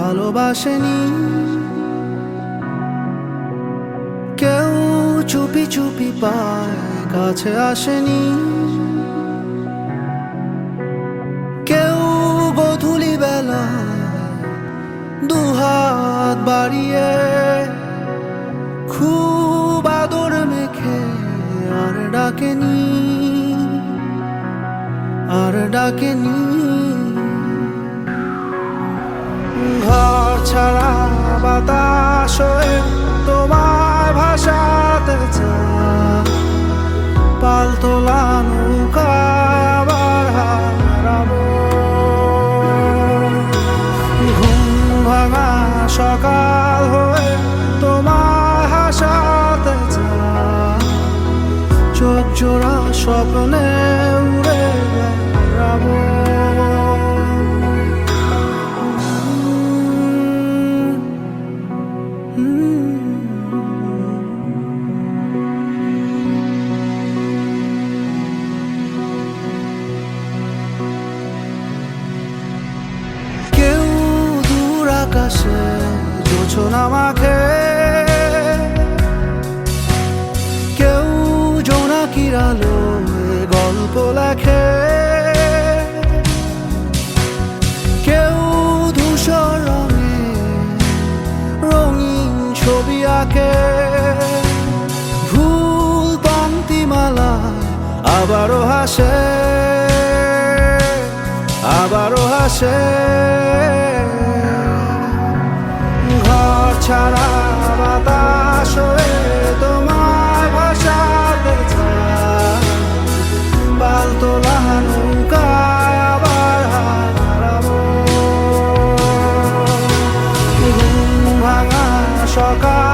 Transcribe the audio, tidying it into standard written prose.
ভালোবাসেনি, কেউ চুপি চুপি পায় কাছে আসেনি, কেউ গোধূলি বেলা দুহাত বাড়িয়ে খুব আদর মেখে আর ডাকেনি, আর ডাকেনি। ঘর ছাড়া বাতাস হয়ে তোমায় ভাসাতে চায়, পালতোলা নৌকায় আবার হারাবো। ঘুম ভাঙা সকাল হয়ে তোমায় হাসাতে চায়, চোখ জোড়া স্বপ্নে উড়ে বেড়াবো। কেউ দূর আকাশে জোছনা মাখে, কেউ জোনাকির আলোয় গল্প লেখে, কেউ ধূসর রঙে রঙিন ছবি আঁকে, ভুল পংক্তিমালায় আবারও হাসে, আবারও হাসে। ঘর ছাড়া বাতাস হয়ে তোমায় ভাসাতে চায়, পালতোলা নৌকায় আবার হারাবো। ঘুম ভাঙা সকাল